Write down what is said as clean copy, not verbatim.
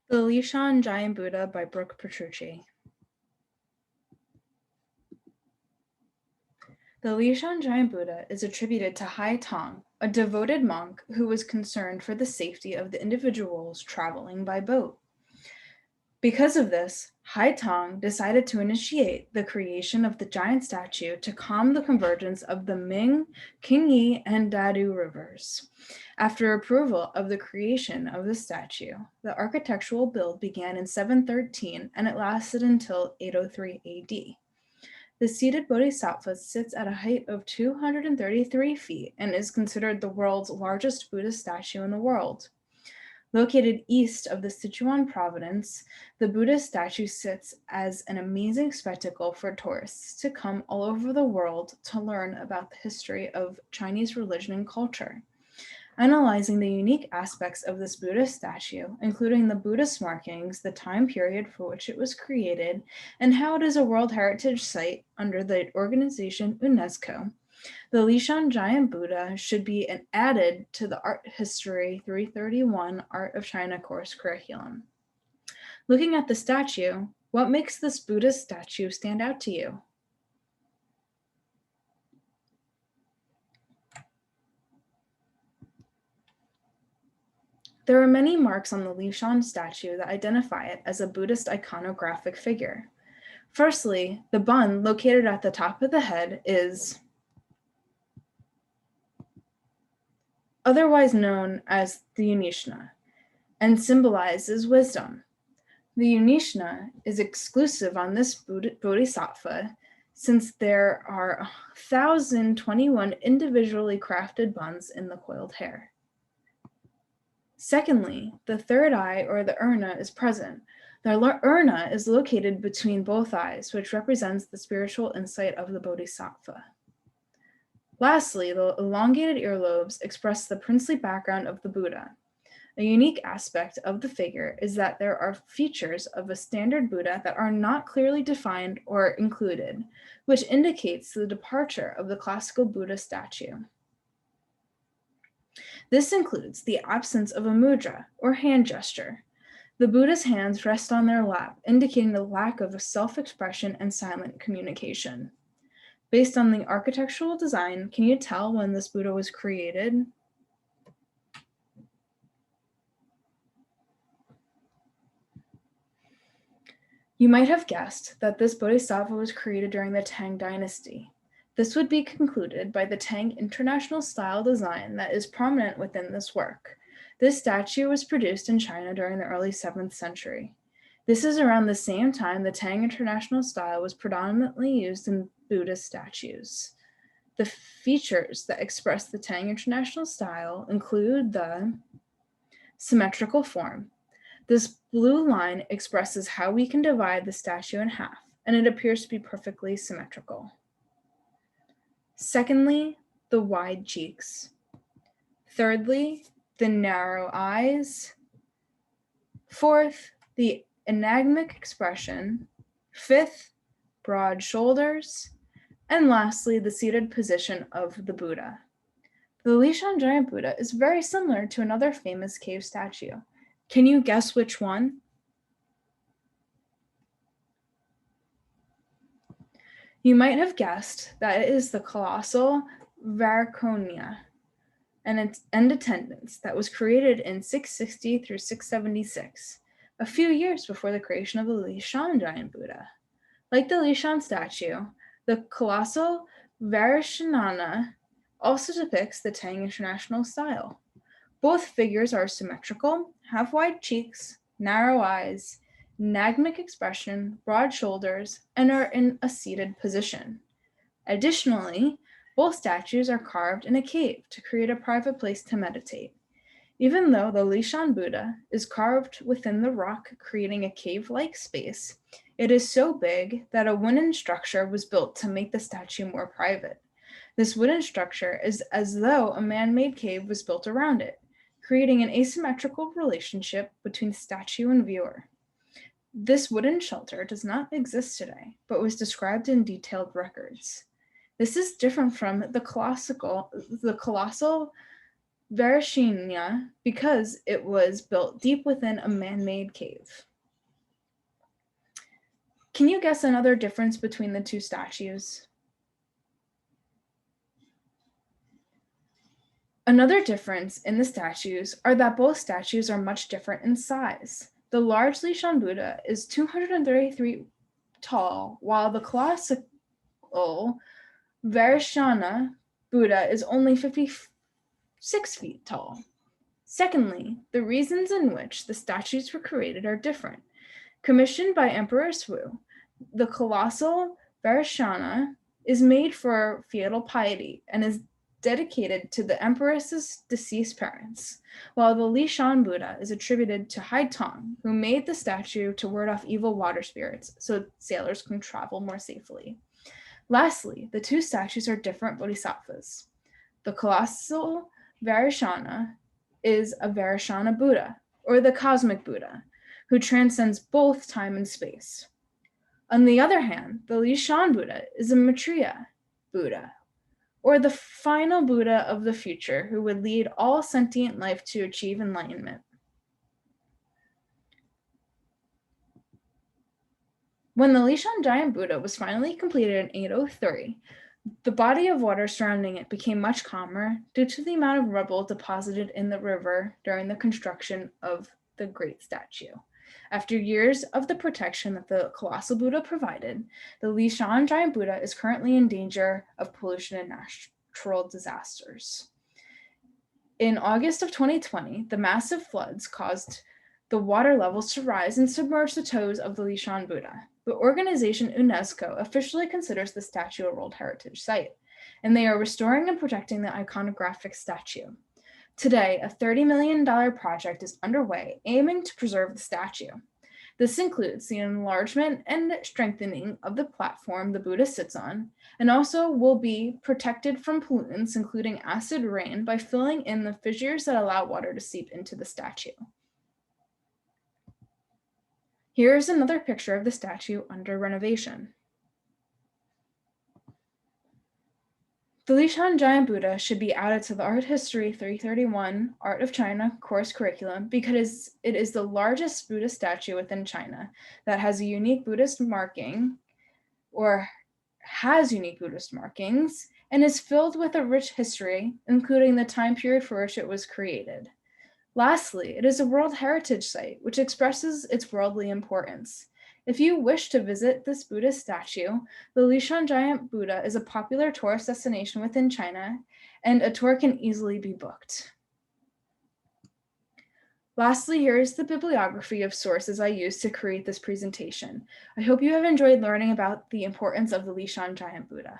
The Leshan Giant Buddha by Brooke Petrucci. The Leshan Giant Buddha is attributed to Hai Tong, a devoted monk who was concerned for the safety of the individuals traveling by boat. Because of this, Hai Tong decided to initiate the creation of the giant statue to calm the convergence of the Ming, Qingyi, and Dadu rivers. After approval of the creation of the statue, the architectural build began in 713 and it lasted until 803 AD. The seated bodhisattva sits at a height of 233 feet and is considered the world's largest Buddhist statue in the world. Located east of the Sichuan province, the Buddha statue sits as an amazing spectacle for tourists to come all over the world to learn about the history of Chinese religion and culture. Analyzing the unique aspects of this Buddha statue, including the Buddhist markings, the time period for which it was created, and how it is a World Heritage Site under the organization UNESCO, the Leshan Giant Buddha should be added to the Art History 331 Art of China course curriculum. Looking at the statue, what makes this Buddhist statue stand out to you? There are many marks on the Leshan statue that identify it as a Buddhist iconographic figure. Firstly, the bun located at the top of the head is otherwise known as the Unishna and symbolizes wisdom. The Unishna is exclusive on this bodhisattva since there are 1,021 individually crafted buns in the coiled hair. Secondly, the third eye or the urna is present. The urna is located between both eyes, which represents the spiritual insight of the bodhisattva. Lastly, the elongated earlobes express the princely background of the Buddha. A unique aspect of the figure is that there are features of a standard Buddha that are not clearly defined or included, which indicates the departure of the classical Buddha statue. This includes the absence of a mudra or hand gesture. The Buddha's hands rest on their lap, indicating the lack of self-expression and silent communication. Based on the architectural design, can you tell when this Buddha was created? You might have guessed that this bodhisattva was created during the Tang dynasty. This would be concluded by the Tang international style design that is prominent within this work. This statue was produced in China during the early 7th century. This is around the same time the Tang international style was predominantly used in Buddhist statues. The features that express the Tang international style include the symmetrical form. This blue line expresses how we can divide the statue in half, and it appears to be perfectly symmetrical. Secondly, the wide cheeks. Thirdly, the narrow eyes. Fourth, the enigmatic expression. Fifth, broad shoulders. And lastly, the seated position of the Buddha. The Leshan Giant Buddha is very similar to another famous cave statue. Can you guess which one? You might have guessed that it is the colossal Varconia and its end attendance that was created in 660 through 676, a few years before the creation of the Leshan Giant Buddha. Like the Leshan statue, the colossal Varishanana also depicts the Tang international style. Both figures are symmetrical, have wide cheeks, narrow eyes, enigmatic expression, broad shoulders, and are in a seated position. Additionally, both statues are carved in a cave to create a private place to meditate. Even though the Leshan Buddha is carved within the rock, creating a cave-like space, it is so big that a wooden structure was built to make the statue more private. This wooden structure is as though a man-made cave was built around it, creating an asymmetrical relationship between statue and viewer. This wooden shelter does not exist today, but was described in detailed records. This is different from the colossal Varishyna because it was built deep within a man-made cave. Can you guess another difference between the two statues? Another difference in the statues are that both statues are much different in size. The large Leshan Buddha is 233 tall, while the classical Varishyana Buddha is only 56 feet tall. Secondly, the reasons in which the statues were created are different. Commissioned by Emperor Wu, the colossal Varishyana is made for filial piety and is dedicated to the empress's deceased parents, while the Leshan Buddha is attributed to Hai Tong, who made the statue to ward off evil water spirits so sailors can travel more safely. Lastly, the two statues are different bodhisattvas. The colossal Varishyana is a Varishyana Buddha, or the cosmic Buddha, who transcends both time and space. On the other hand, the Leshan Buddha is a Maitreya Buddha, or the final Buddha of the future who would lead all sentient life to achieve enlightenment. When the Leshan giant Buddha was finally completed in 803, the body of water surrounding it became much calmer due to the amount of rubble deposited in the river during the construction of the great statue. After years of the protection that the colossal Buddha provided, the Leshan giant Buddha is currently in danger of pollution and natural disasters. In August of 2020, the massive floods caused the water levels to rise and submerge the toes of the Leshan Buddha. The organization UNESCO officially considers the statue a World Heritage Site, and they are restoring and protecting the iconographic statue. Today, a $30 million project is underway aiming to preserve the statue. This includes the enlargement and strengthening of the platform the Buddha sits on, and also will be protected from pollutants, including acid rain, by filling in the fissures that allow water to seep into the statue. Here is another picture of the statue under renovation. The Leshan Giant Buddha should be added to the Art History 331 Art of China course curriculum because it is the largest Buddha statue within China that has a unique Buddhist marking, or has unique Buddhist markings, and is filled with a rich history, including the time period for which it was created. Lastly, it is a World Heritage Site, which expresses its worldly importance. If you wish to visit this Buddhist statue, the Leshan Giant Buddha is a popular tourist destination within China, and a tour can easily be booked. Lastly, here is the bibliography of sources I used to create this presentation. I hope you have enjoyed learning about the importance of the Leshan Giant Buddha.